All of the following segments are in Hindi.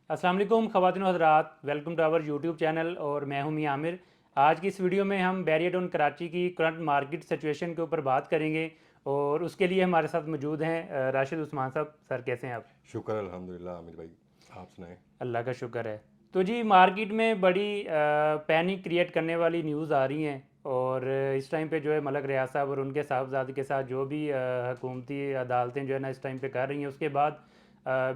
अस्सलाम वालेकुम ख़वातीन व हज़रात, welcome to our YouTube channel और मैं हूं मियां आमिर। आज की इस वीडियो में हम बैरियटन कराची की करंट मार्केट सिचुएशन के ऊपर बात करेंगे और उसके लिए हमारे साथ मौजूद हैं राशिद उस्मान साहब। सर कैसे हैं आप? शुक्र अल्हम्दुलिल्लाह आमिर भाई। आप सुनाएं। अल्लाह का शुक्र है। तो जी मार्केट में बड़ी पैनिक क्रिएट करने वाली न्यूज़ आ रही हैं और इस टाइम पे जो है मलक रियाज साहब और उनके साहबजादे के साथ जो भी हुकूमती अदालतें जो है ना इस टाइम पे कर रही हैं, उसके बाद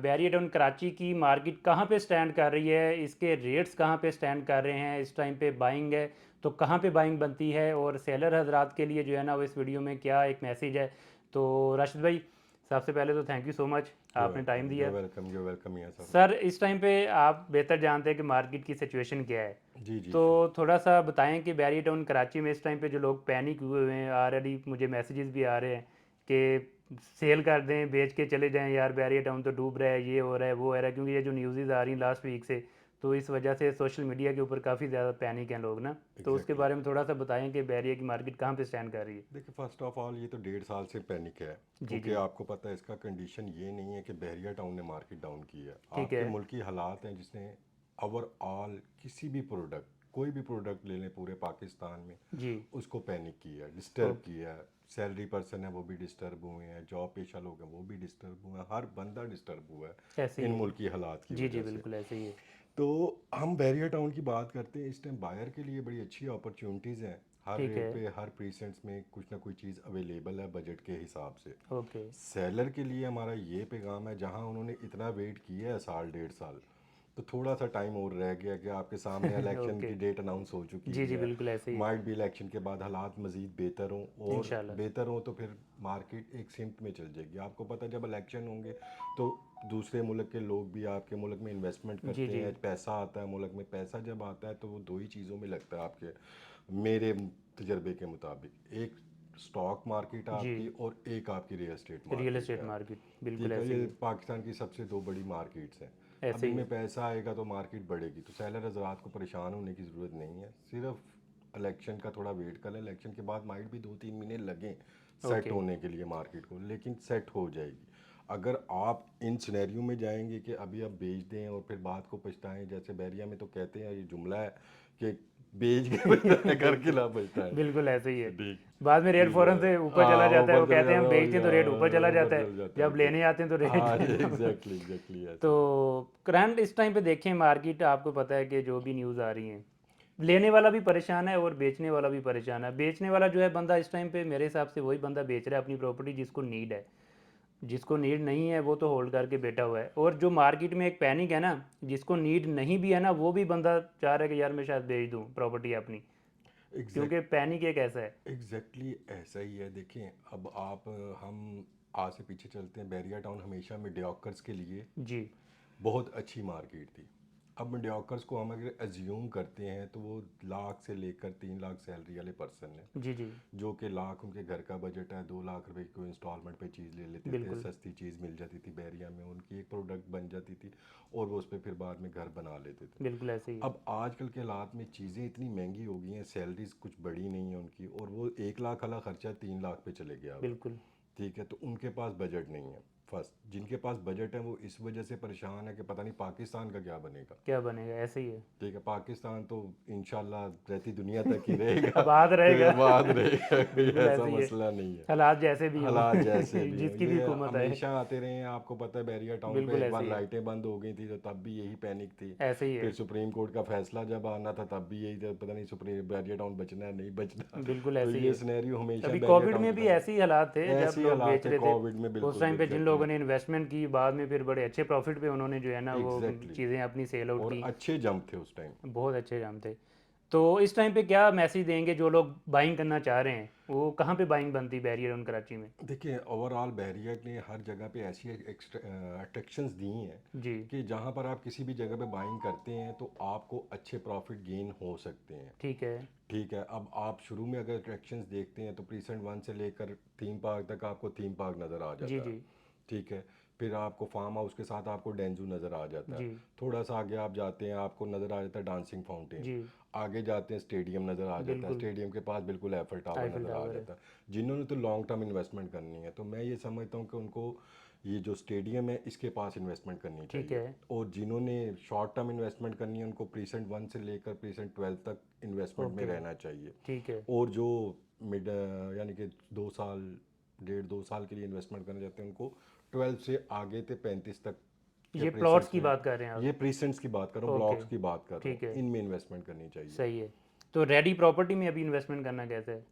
बैरियटन कराची की मार्केट कहाँ पे स्टैंड कर रही है, इसके रेट्स कहाँ पे स्टैंड कर रहे हैं, इस टाइम पे बाइंग है तो कहाँ पे बाइंग बनती है और सेलर हजरात के लिए जो है ना वो इस वीडियो में क्या एक मैसेज है। तो राशिद भाई, सबसे पहले तो thank you so much, you आपने टाइम वेलकम, दिया। यू वेलकम यहाँ साहब। सर इस टाइम पे आप बेहतर जानते हैं कि मार्केट की सिचुएशन क्या है, जी जी तो शुरू। थोड़ा सा बताएं कि बैरी टाउन कराची में इस टाइम पे जो लोग पैनिक हुए हुए हैं, ऑलरेडी मुझे मैसेजेस भी आ रहे हैं कि सेल कर दें, बेच के चले जाएं यार, बैरियर टाउन तो डूब रहा है, ये हो रहा है वो हो रहा है, क्योंकि ये जो न्यूज़ आ रही हैं लास्ट वीक से, तो इस वजह से सोशल मीडिया के ऊपर काफ़ी ज़्यादा पैनिक हैं लोग ना। तो उसके एग्जैक्टली बारे में थोड़ा सा बताएं कि बैरियर की मार्केट कहाँ पे स्टैंड कर रही है। देखिए, फर्स्ट ऑफ ऑल ये तो 1.5 साल से पैनिक है। जी क्योंकि जी। आपको पता है इसका कंडीशन ये नहीं है कि बहरिया टाउन ने मार्केट डाउन की है। ठीक आपके है। मुल्क की हालात हैं जिसने ओवरऑल किसी भी प्रोडक्ट, कोई भी प्रोडक्ट ले लें पूरे पाकिस्तान में, जी। उसको पैनिक किया है, डिस्टर्ब ओके। किया है। सैलरी पर्सन है वो भी डिस्टर्ब हुए हैं, जॉब पेशा लोग हैं वो भी डिस्टर्ब हुए हैं, हर बंदा डिस्टर्ब हुआ ऐसे है ही इन है। मुल्क की हालात की जी जी वजह से। बिल्कुल ऐसे ही है। तो हम बैरियर टाउन की बात करते हैं, इस टाइम बायर के लिए बड़ी अच्छी अपॉर्चुनिटीज़ हैं। हर ठीक रेट है। पे हर प्रीसेंट्स में कुछ ना कोई चीज़ अवेलेबल है बजट के हिसाब से। ओके। सेलर के लिए हमारा ये पैगाम है, जहां उन्होंने इतना वेट किया है साल 1.5 साल, तो थोड़ा सा टाइम और रह गया कि आपके सामने इलेक्शन ओके। की डेट अनाउंस हो चुकी जी जी है। बिल्कुल ऐसे ही है। माइट भी इलेक्शन के बाद हालात मज़ीद बेहतर हों, और इंशाल्लाह। बेहतर हों तो फिर मार्केट एक सिमत में चल जाएगी। आपको पता है जब इलेक्शन होंगे तो दूसरे मुल्क के लोग भी आपके मुल्क में इन्वेस्टमेंट जी करते जी। हैं, पैसा आता है मुल्क में। पैसा जब आता है तो वो दो ही चीज़ों में लगता है आपके, मेरे तजर्बे के मुताबिक। एक स्टॉक मार्केट जी। आपकी और एक आपकी real estate real market estate है। मार्केट बिल्कुल ठीक है, ऐसे ही ये है। पाकिस्तान की सबसे दो बड़ी मार्केट्स हैं। अब ऐसे ही इनमें है। पैसा आएगा तो मार्केट बढ़ेगी, तो सेलर हजरात को परेशान होने की ज़रूरत नहीं है। सिर्फ इलेक्शन का थोड़ा वेट कर लें, इलेक्शन के बाद माइट भी 2-3 महीने लगें सेट ओके। होने के लिए मार्केट को, लेकिन सेट हो जाएगी। अगर आप इन सिनेरियो में जाएंगे कि अभी आप बेच दें और फिर बात को पछताएं, जैसे बैरिया में तो कहते हैं, ये जुमला है कि बेच के बचता है घर के बिल्कुल। ना बचता है। बिल्कुल ऐसे ही है। ठीक। बाद में रेट ठीक है। फ़ौरन से ऊपर चला हाँ, जाता है, वो ऊपर चले कहते हैं जाता हम है बेचते हैं तो रेट ऊपर चला जाता ऊपर है, चल जाता है जब ठीक। लेने आते हैं तो रेट हाँ गिरता है। एग्जैक्टली एग्जैक्टली तो ऐसे ही। करंट इस टाइम पे देखें मार्केट, आपको पता है कि जो भी न्यूज़ आ रही है, लेने वाला भी परेशान है और बेचने वाला भी परेशान है। बेचने वाला जो है बंदा इस टाइम पे मेरे हिसाब से वही बंदा बेच रहा है अपनी प्रॉपर्टी जिसको नीड है, जिसको नीड नहीं है वो तो होल्ड करके बैठा हुआ है। और जो मार्केट में एक पैनिक है ना, जिसको नीड नहीं भी है ना वो भी बंदा चाह रहा है कि यार मैं शायद बेच दूँ प्रॉपर्टी अपनी, क्योंकि एग्जैक्ट पैनिक एक ऐसा है। एग्जैक्टली ऐसा ही है। देखें, अब आप हम आज से पीछे चलते हैं। बैरिया टाउन हमेशा मीडियोकर्स के लिए जी बहुत अच्छी मार्केट थी। अब मीडियोकर्स को हम अगर एज्यूम करते हैं तो वो लाख से लेकर 3 लाख सैलरी वाले पर्सन हैं, जी। जी जो कि लाख उनके घर का बजट है, 2 लाख रुपए की कोई इंस्टॉलमेंट पे चीज़ ले लेते थे, बिल्कुल। सस्ती चीज़ मिल जाती थी बैरिया में, उनकी एक प्रोडक्ट बन जाती थी और वो उस पर फिर बाद में घर बना लेते थे। बिल्कुल ऐसे ही है। अब आजकल के हालात में चीज़ें इतनी महंगी हो गई हैं, सैलरीज कुछ बड़ी नहीं है उनकी, और वो 1 लाख वाला खर्चा 3 लाख पे चले गया हुआ है। बिल्कुल। ठीक है, तो उनके पास बजट नहीं है। फर्स्ट, जिनके पास बजट है वो इस वजह से परेशान है कि पता नहीं पाकिस्तान का क्या बनेगा। क्या बनेगा, ऐसे ही है। ठीक है, पाकिस्तान तो इंशाल्लाह रहती दुनिया तक ही रहेगा। आबाद कोई रहेगा। आबाद रहेगा, कोई बिल्कुल ऐसा ऐसे ही है। मसला नहीं है। हालात जैसे भी हों। हालात जैसे भी हो, जिसकी भी ये हुकूमत आए। हमेशा आते रहे हैं। आपको पता है बैरिया टाउन पे बिल्कुल एक ऐसे बार ही है। लाइटें बंद हो गई थी तो तब भी यही पैनिक थी। ऐसे ही फिर है। सुप्रीम कोर्ट का फैसला जब आना था तब भी यही था, पता नहीं सुप्रीम बैरिया टाउन बचना है नहीं बचना। बिल्कुल तो ऐसे ही ये है। सिनेरियो हमेशा अभी बैरिया कोविड टाउन में के भी साथ ऐसे ही हालात थे है। जब ऐसे ही लोग बेच हालात थे रहे थे। कोविड में, उस बिल्कुल टाइम पे जिन एग्जैक्टली। लोगों ने इन्वेस्टमेंट की बाद में फिर बड़े अच्छे प्रॉफिट पे उन्होंने जो है ना वो एग्जैक्टली, चीज़ें अपनी सेल आउट और की। अच्छे जंप थे उस टाइम। बहुत अच्छे जाम थे। तो इस टाइम पे क्या मैसेज देंगे जो लोग बाइंग करना चाह रहे हैं, वो कहाँ पे बाइंग बनती बैरियर उन कराची में? देखिए, ओवरऑल बहरिया ने हर जगह पे ऐसी अट्रैक्शंस दी हैं जी। कि जहाँ पर आप किसी भी जगह पे बाइंग करते हैं तो आपको अच्छे प्रॉफिट गेन हो सकते हैं। ठीक है। ठीक है, अब आप शुरू में अगर अट्रैक्शंस देखते हैं तो प्रीसेंट वन से लेकर थीम पार्क तक आपको थीम पार्क नज़र आ जी जाता है। जी। ठीक है, फिर आपको फार्म हाउस के साथ आपको डेंजू नज़र आ जाता है। जी थोड़ा सा आगे आप जाते हैं आपको नज़र आ जाता है डांसिंग फाउंटेन। जी। आगे जाते हैं स्टेडियम नज़र आ जाता है, बिल्कुल। स्टेडियम के पास बिल्कुल एफल टावर आईफिल नज़र आ टावर है। जाता है। जिन्होंने तो लॉन्ग टर्म इन्वेस्टमेंट करनी है, तो मैं ये समझता हूँ कि उनको ये जो स्टेडियम है इसके पास इन्वेस्टमेंट करनी ठीक चाहिए। है। और जिन्होंने शॉर्ट टर्म इन्वेस्टमेंट करनी है उनको प्रीसेंट 1 से लेकर प्रीसेंट 12 तक इन्वेस्टमेंट में ओके। रहना चाहिए। ठीक है। और जो मिड यानी कि 2 साल 1.5 2 साल के लिए इन्वेस्टमेंट करना चाहते हैं उनको 12 से आगे थे 35 तक के ये प्लॉट्स प्रीसेंट्स की में, बात कर रहे हैं आप? ये प्रीसेंट्स की बात कर रहा हूँ, ओके। ब्लॉक्स की बात कर रहा ठीक हूँ, है। इनमें इन्वेस्टमेंट करनी चाहिए। सही है। तो रेडी प्रॉपर्टी में अभी इन्वेस्टमेंट करना कैसे है?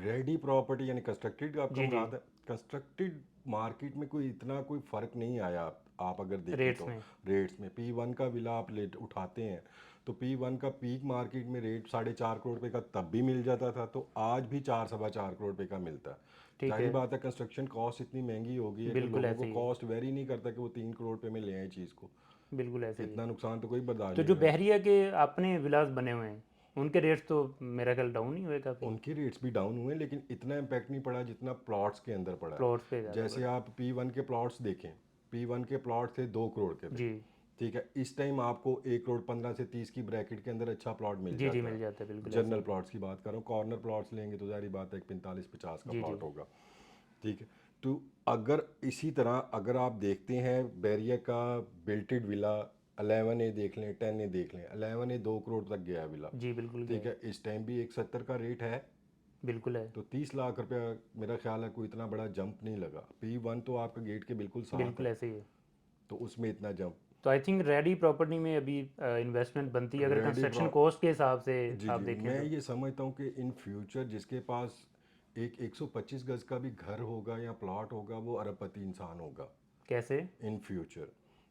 रेडी प्रॉपर्टी यानी कंस्ट्रक्टेड आपका जी जी। मुराद है? कंस्ट्रक्टेड मार्केट में कोई इतना कोई फ़र्क नहीं आया। आप अगर देखें रेट्स तो में? रेट्स में P1 का विला आप लेट उठाते हैं तो P1 का पीक मार्केट में रेट 4.5 करोड़ रुपए का तब भी मिल जाता था, तो आज भी 4 सवा 4 करोड़ रुपए का मिलता है। ठीक जाहिर है। बात है कंस्ट्रक्शन कॉस्ट इतनी महंगी हो गई है कि बिल्कुल लोगों को ऐसे ही है। कॉस्ट वेरी नहीं करता कि वो 3 करोड़ रुपए में ले आए चीज़ को। बिल्कुल ऐसे ही है। इतना नुकसान तो कोई बर्दाश्त तो नहीं जो करेगा। बहरिया के अपने विलास बने हुए हैं उनके रेट्स तो मेरा ख्याल डाउन ही हुए काफ़ी। उनके रेट्स भी डाउन हुए लेकिन इतना इम्पैक्ट नहीं पड़ा जितना प्लॉट्स के अंदर पड़ा प्लॉट्स पे है। ज़्यादा जैसे बढ़ा। आप P1 के प्लॉट्स देखें, P1 के प्लॉट थे 2 करोड़ के थे, जी ठीक है। इस टाइम आपको 1 करोड़ 15 से 30 की ब्रैकेट के अंदर अच्छा प्लॉट मिल जी। जी जाता मिल है। जाता है, बिल्कुल ऐसे जनरल ही। प्लॉट्स की बात कर रहा हूँ, कॉर्नर प्लॉट्स लेंगे तो सारी बात है 45 50 का जी जी। प्लॉट होगा, ठीक है। तो अगर इसी तरह अगर आप देखते हैं बैरिया का बिल्टेड विला 11A देख लें, 10A देख लें, 11A 2 करोड़ तक गया है विला, जी बिल्कुल गया ठीक है। है। इस टाइम भी 170 का रेट है, बिल्कुल है। तो 30 लाख रुपया मेरा ख्याल है कोई इतना बड़ा जंप नहीं लगा। P1 तो आपका गेट के बिल्कुल साथ बिल्कुल है, ऐसे ही है। तो उसमें इतना जंप। तो आई थिंक रेडी प्रॉपर्टी में अभी इन्वेस्टमेंट बनती है अगर रेडी कंस्ट्रक्शन प्रॉ कॉस्ट के हिसाब से जी आप जी, देखें मैं तो। ये समझता हूँ कि इन फ्यूचर जिसके पास एक 125 गज का भी घर होगा या प्लॉट होगा वो अरबपति इंसान होगा कैसे? In future.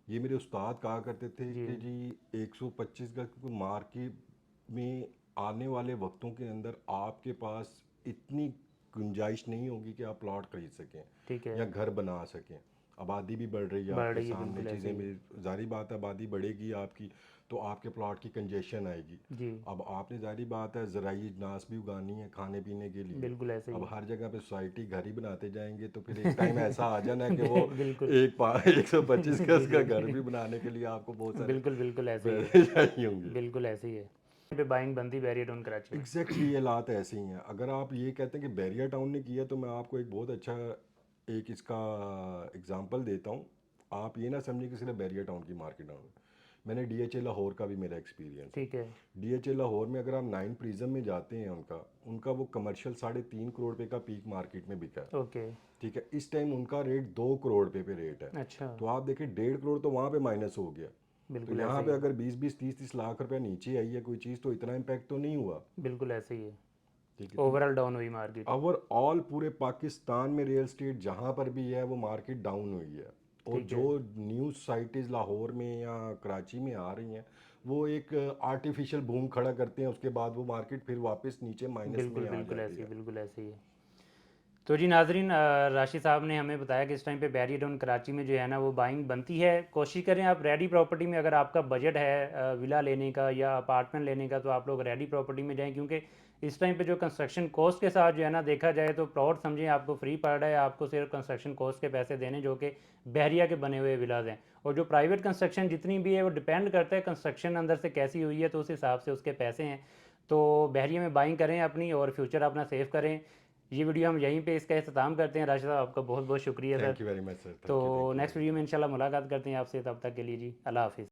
ये मेरे उस्ताद कहा करते थे जी। कि जी 125 गज की मार्केट में आने वाले वक्तों के अंदर आपके पास इतनी गुंजाइश नहीं होगी कि आप प्लॉट खरीद सकें ठीक है। या घर बना सकें। आबादी भी बढ़ रही है बढ़ आपके रही है, सामने, बिल्कुल ऐसे चीज़ें ही है। भी जारी बात है, आबादी बढ़ेगी आपकी तो आपके प्लॉट की कंजेशन आएगी। जी अब आपने जारी बात है ज़राई अजनास भी उगानी है खाने पीने के लिए। बिल्कुल ऐसे ही अब है। हर जगह पे सोसाइटी घर ही बनाते जाएंगे तो फिर एक टाइम ऐसा आ जाना है कि वो बिल्कुल। 125 जी गज का जी। घर भी बनाने के लिए आपको बहुत सारे बिल्कुल बिल्कुल ऐसे ही है। पैसे चाहिए होंगे। बिल्कुल ऐसे ही है। पे बाइंग बनती बैरियर टाउन कराची में। एग्जैक्टली ये हालात ऐसे ही हैं। अगर आप ये कहते हैं कि बैरियर टाउन ने किया तो मैं आपको एक बहुत अच्छा एक इसका एग्जांपल देता हूँ। आप ये ना समझिए कि सिर्फ बैरियर टाउन की मार्केट डाउन है। मैंने DHA लाहौर का भी मेरा एक्सपीरियंस है। ठीक है। DHA लाहौर में अगर आप 9 प्रिज्म में जाते हैं उनका उनका वो कमर्शियल 3.5 करोड़ रुपए का पीक मार्केट में बिका है, ओके। ठीक है। इस टाइम उनका रेट 2 करोड़ रुपए पे रेट है। अच्छा। तो आप देखिए 1.5 करोड़ तो वहाँ पे माइनस हो गया। तो बिल्कुल यहाँ ऐसे ही पे है। अगर 20 20 30 30 लाख रुपया नीचे आई है कोई चीज़ तो इतना इम्पैक्ट तो नहीं हुआ, बिल्कुल ऐसे ही है। ठीक है। तो ओवरऑल डाउन हुई मार्केट। ओवरऑल पूरे पाकिस्तान में रियल स्टेट जहाँ पर भी है वो मार्केट डाउन हुई है। और ठीक जो है। न्यूज़ साइटेज लाहौर में या कराची में आ रही हैं वो एक आर्टिफिशियल बूम खड़ा करते हैं, उसके बाद वो मार्केट फिर वापस नीचे माइनस बिल्कुल में आ बिल्कुल जाती ऐसे ही, है। बिल्कुल ऐसे ही है। तो जी नाजरीन, राशिद साहब ने हमें बताया कि इस टाइम पे बैरियर टाउन कराची में जो है ना वो बाइंग बनती है। कोशिश करें आप रेडी प्रॉपर्टी में, अगर आपका बजट है विला लेने का या अपार्टमेंट लेने का तो आप लोग रेडी प्रॉपर्टी में जाएं, क्योंकि इस टाइम पे जो कंस्ट्रक्शन कॉस्ट के साथ जो है ना देखा जाए तो प्लॉट समझें आपको फ्री पड़ रहा है, आपको सिर्फ कंस्ट्रक्शन कॉस्ट के पैसे देने जो कि बहरिया के बने हुए विलाज हैं। और जो प्राइवेट कंस्ट्रक्शन जितनी भी है वो डिपेंड करता है कंस्ट्रक्शन अंदर से कैसी हुई है, तो उस हिसाब से उसके पैसे हैं। तो बहरिया में बाइंग करें अपनी और फ्यूचर अपना सेव करें। ये वीडियो हम यहीं पे इसका इख्तिताम करते हैं। राशिद साहब आपका बहुत बहुत शुक्रिया sir. Thank you very much sir, तो थैंक यू नेक्स्ट वीडियो में इंशाल्लाह मुलाकात करते हैं आपसे, तब तक के लिए जी अल्लाह हाफिज़।